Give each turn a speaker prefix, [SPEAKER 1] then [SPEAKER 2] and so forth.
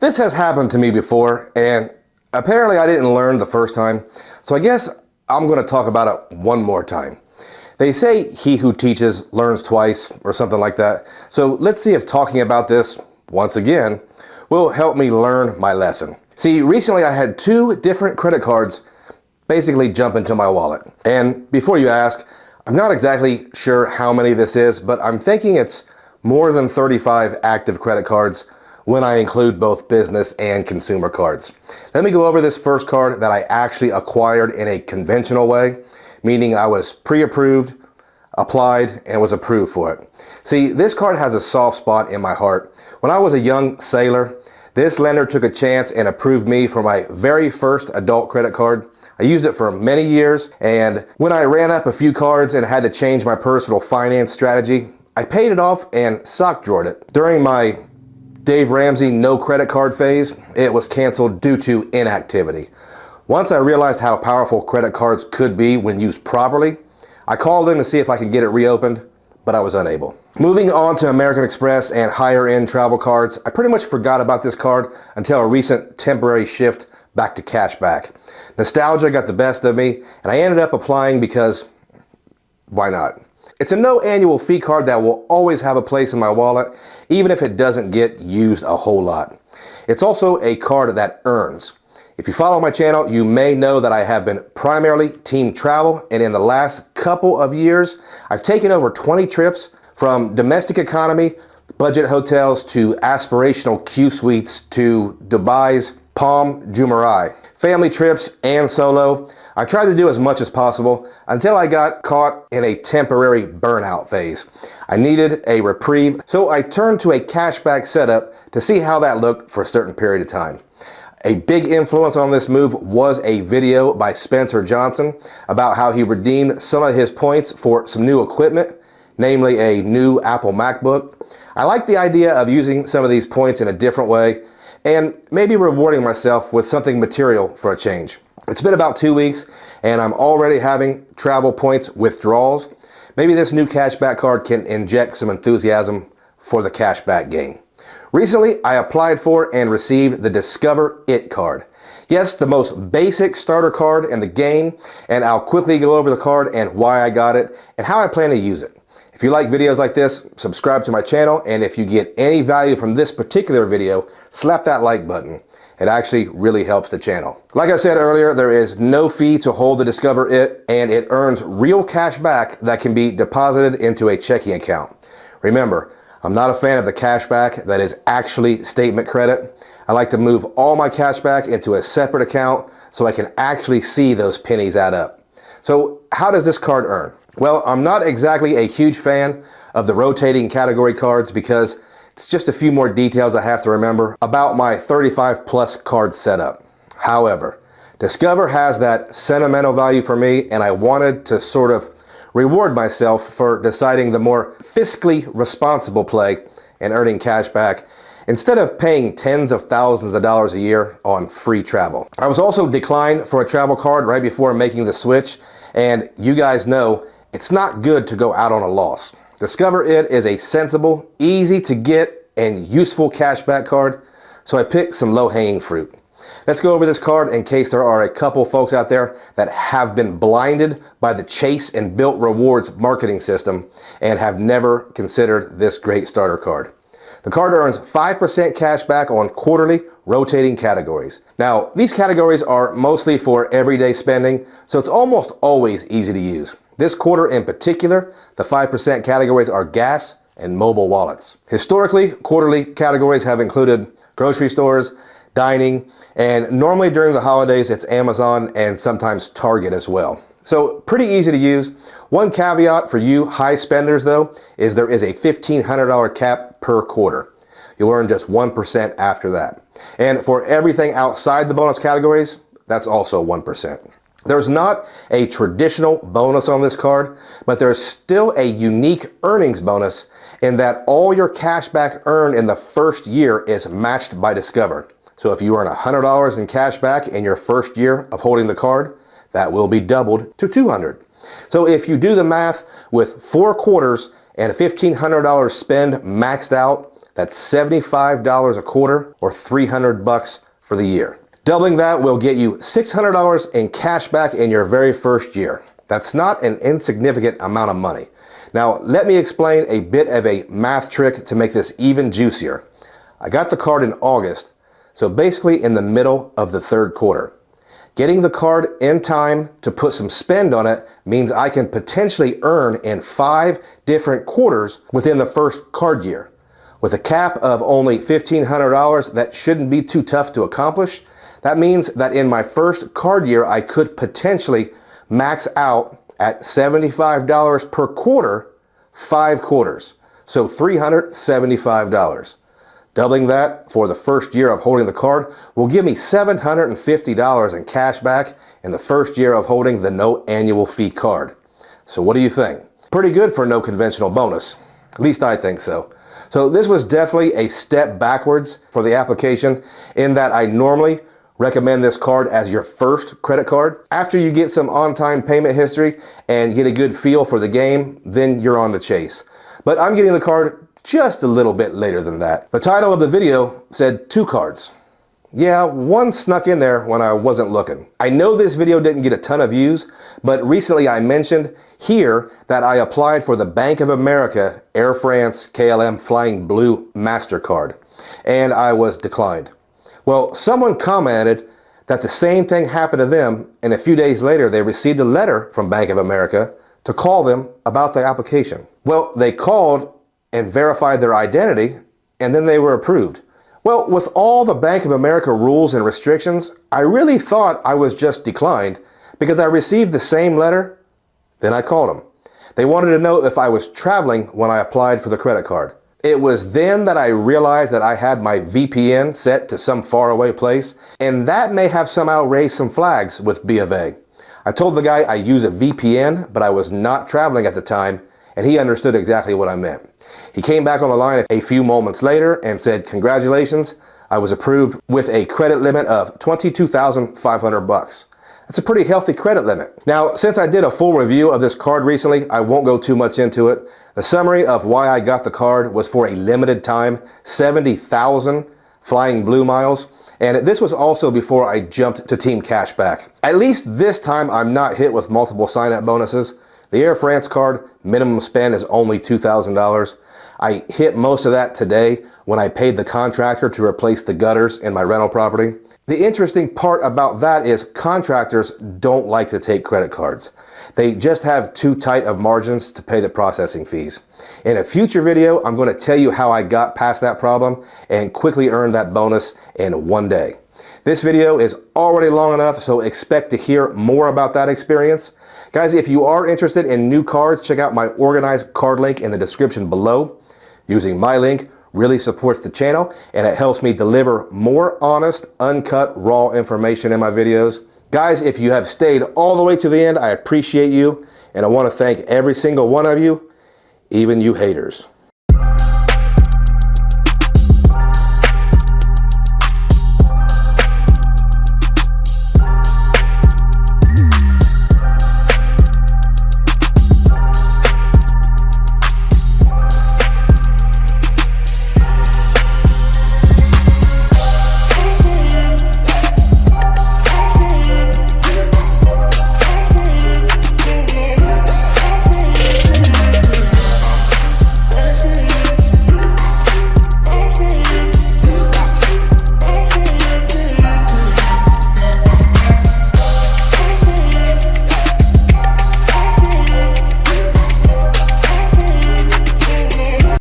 [SPEAKER 1] This has happened to me before, and apparently I didn't learn the first time, so I guess I'm going to talk about it one more time. They say he who teaches learns twice, or something like that, so let's see if talking about this once again will help me learn my lesson. See, recently I had 2 different credit cards basically jump into my wallet. And before you ask, I'm not exactly sure how many this is, but I'm thinking it's more than 35 active credit cards when I include both business and consumer cards. Let me go over this first card that I actually acquired in a conventional way, meaning I was pre-approved, applied, and was approved for it. See, this card has a soft spot in my heart. When I was a young sailor, this lender took a chance and approved me for my very first adult credit card. I used it for many years, and when I ran up a few cards and had to change my personal finance strategy, I paid it off and sock drawered it. During my Dave Ramsey no credit card phase, it was canceled due to inactivity. Once I realized how powerful credit cards could be when used properly, I called them to see if I could get it reopened, but I was unable. Moving on to American Express and higher end travel cards, I pretty much forgot about this card until a recent temporary shift back to cashback. Nostalgia got the best of me, and I ended up applying because why not? It's a no annual fee card that will always have a place in my wallet, even if it doesn't get used a whole lot. It's also a card that earns. If you follow my channel, you may know that I have been primarily team travel, and in the last couple of years, I've taken over 20 trips from domestic economy, budget hotels to aspirational Q suites to Dubai's Palm Jumeirah. Family trips and solo. I tried to do as much as possible until I got caught in a temporary burnout phase. I needed a reprieve, so I turned to a cashback setup to see how that looked for a certain period of time. A big influence on this move was a video by Spencer Johnson about how he redeemed some of his points for some new equipment, namely a new Apple MacBook. I like the idea of using some of these points in a different way and maybe rewarding myself with something material for a change. It's been about 2 weeks and I'm already having travel points withdrawals. Maybe this new cashback card can inject some enthusiasm for the cashback game. Recently, I applied for and received the Discover It card. Yes, the most basic starter card in the game, and I'll quickly go over the card and why I got it and how I plan to use it. If you like videos like this, subscribe to my channel, and if you get any value from this particular video, slap that like button. It actually really helps the channel. Like I said earlier, there is no fee to hold the Discover It, and it earns real cash back that can be deposited into a checking account. Remember, I'm not a fan of the cash back that is actually statement credit. I like to move all my cash back into a separate account so I can actually see those pennies add up. So how does this card earn? Well, I'm not exactly a huge fan of the rotating category cards because it's just a few more details I have to remember about my 35 plus card setup. However, Discover has that sentimental value for me, and I wanted to sort of reward myself for deciding the more fiscally responsible play and earning cash back instead of paying tens of thousands of dollars a year on free travel. I was also declined for a travel card right before making the switch, and you guys know it's not good to go out on a loss. Discover It is a sensible, easy to get, and useful cashback card, so I picked some low-hanging fruit. Let's go over this card in case there are a couple folks out there that have been blinded by the Chase and Built Rewards marketing system and have never considered this great starter card. The card earns 5% cash back on quarterly rotating categories. Now, these categories are mostly for everyday spending, so it's almost always easy to use. This quarter in particular, the 5% categories are gas and mobile wallets. Historically, quarterly categories have included grocery stores, dining, and normally during the holidays, it's Amazon and sometimes Target as well. So pretty easy to use. One caveat for you high spenders though, is there is a $1,500 cap per quarter. You'll earn just 1% after that. And for everything outside the bonus categories, that's also 1%. There's not a traditional bonus on this card, but there's still a unique earnings bonus in that all your cash back earned in the first year is matched by Discover. So if you earn $100 in cash back in your first year of holding the card, that will be doubled to $200. So if you do the math with 4 quarters and a $1,500 spend maxed out, That's $75 a quarter or $300 for the year. Doubling that will get you $600 in cash back in your very first year. That's not an insignificant amount of money. Now, let me explain a bit of a math trick to make this even juicier. I got the card in August, so basically in the middle of the third quarter. Getting the card in time to put some spend on it means I can potentially earn in 5 different quarters within the first card year. With a cap of only $1,500, that shouldn't be too tough to accomplish. That means that in my first card year, I could potentially max out at $75 per quarter, 5 quarters. So $375. Doubling that for the first year of holding the card will give me $750 in cash back in the first year of holding the no annual fee card. So what do you think? Pretty good for no conventional bonus. At least I think so. So this was definitely a step backwards for the application in that I normally recommend this card as your first credit card. After you get some on-time payment history and get a good feel for the game, then you're on the chase. But I'm getting the card just a little bit later than that. The title of the video said 2 cards. Yeah, one snuck in there when I wasn't looking. I know this video didn't get a ton of views, but recently I mentioned here that I applied for the Bank of America Air France KLM Flying Blue MasterCard, and I was declined. Well, someone commented that the same thing happened to them, and a few days later they received a letter from Bank of America to call them about the application. Well, they called and verified their identity, and then they were approved. Well, with all the Bank of America rules and restrictions, I really thought I was just declined because I received the same letter. Then I called them. They wanted to know if I was traveling when I applied for the credit card. It was then that I realized that I had my VPN set to some faraway place, and that may have somehow raised some flags with B of A. I told the guy I use a VPN, but I was not traveling at the time, and he understood exactly what I meant. He came back on the line a few moments later and said, "Congratulations, I was approved with a credit limit of $22,500. That's a pretty healthy credit limit. Now, since I did a full review of this card recently, I won't go too much into it. The summary of why I got the card was for a limited time, 70,000 Flying Blue miles. And this was also before I jumped to Team Cashback. At least this time I'm not hit with multiple sign-up bonuses. The Air France card minimum spend is only $2,000. I hit most of that today when I paid the contractor to replace the gutters in my rental property. The interesting part about that is contractors don't like to take credit cards. They just have too tight of margins to pay the processing fees. In a future video, I'm going to tell you how I got past that problem and quickly earned that bonus in one day. This video is already long enough, so expect to hear more about that experience. Guys, if you are interested in new cards, check out my organized card link in the description below. Using my link really supports the channel, and it helps me deliver more honest, uncut, raw information in my videos. Guys, if you have stayed all the way to the end, I appreciate you, and I want to thank every single one of you, even you haters.